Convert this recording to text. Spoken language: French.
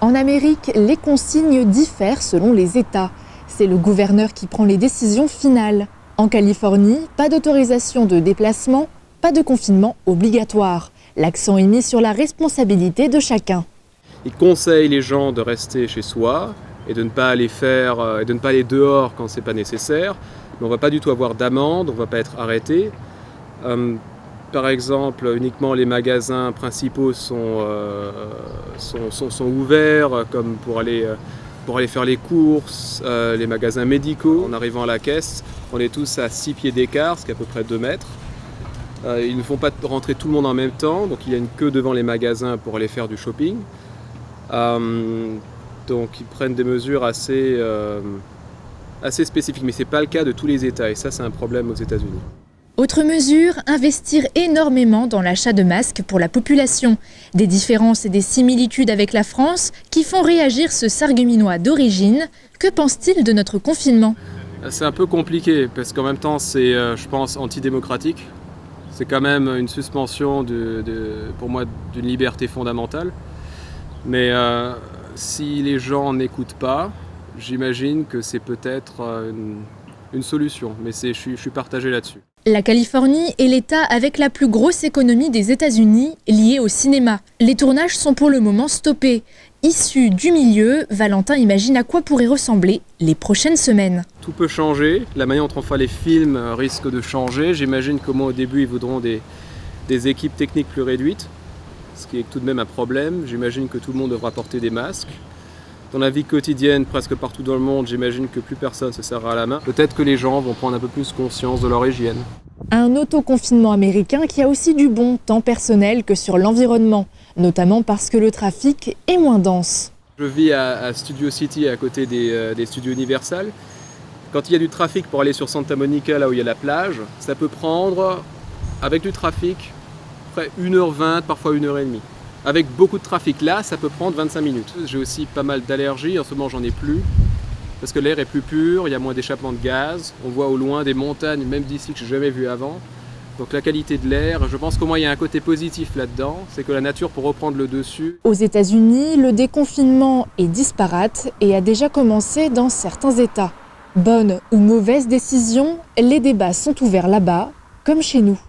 En Amérique, les consignes diffèrent selon les États. C'est le gouverneur qui prend les décisions finales. En Californie, pas d'autorisation de déplacement, pas de confinement obligatoire. L'accent est mis sur la responsabilité de chacun. Il conseille les gens de rester chez soi et de ne pas aller dehors quand c'est pas nécessaire. Mais on ne va pas du tout avoir d'amende, on ne va pas être arrêté. Par exemple, uniquement les magasins principaux sont ouverts, comme pour aller faire les courses, les magasins médicaux. En arrivant à la caisse, on est tous à 6 pieds d'écart, ce qui est à peu près 2 mètres. Ils ne font pas rentrer tout le monde en même temps, donc il y a une queue devant les magasins pour aller faire du shopping. Donc ils prennent des mesures assez spécifiques, mais ce n'est pas le cas de tous les États, et ça c'est un problème aux États-Unis. Autre mesure, investir énormément dans l'achat de masques pour la population. Des différences et des similitudes avec la France qui font réagir ce Sarregueminois d'origine. Que pense-t-il de notre confinement ? C'est un peu compliqué, parce qu'en même temps c'est, je pense, antidémocratique. C'est quand même une suspension, pour moi, d'une liberté fondamentale. Mais si les gens n'écoutent pas, j'imagine que c'est peut-être une solution. Mais je suis partagé là-dessus. La Californie est l'État avec la plus grosse économie des États-Unis liée au cinéma. Les tournages sont pour le moment stoppés. Issu du milieu, Valentin imagine à quoi pourraient ressembler les prochaines semaines. Tout peut changer, la manière dont on fera les films risque de changer. J'imagine qu'au moins au début, ils voudront des équipes techniques plus réduites, ce qui est tout de même un problème. J'imagine que tout le monde devra porter des masques. Dans la vie quotidienne, presque partout dans le monde, j'imagine que plus personne se serrera à la main. Peut-être que les gens vont prendre un peu plus conscience de leur hygiène. Un autoconfinement américain qui a aussi du bon, tant personnel que sur l'environnement, notamment parce que le trafic est moins dense. Je vis à Studio City, à côté des studios Universal. Quand il y a du trafic pour aller sur Santa Monica, là où il y a la plage, ça peut prendre, avec du trafic, près 1h20, parfois 1h30. Avec beaucoup de trafic là, ça peut prendre 25 minutes. J'ai aussi pas mal d'allergies, en ce moment j'en ai plus, parce que l'air est plus pur, il y a moins d'échappement de gaz, on voit au loin des montagnes, même d'ici, que je n'ai jamais vues avant. Donc la qualité de l'air, je pense qu'au moins il y a un côté positif là-dedans, c'est que la nature peut reprendre le dessus. Aux États-Unis, le déconfinement est disparate et a déjà commencé dans certains États. Bonne ou mauvaise décision, les débats sont ouverts là-bas, comme chez nous.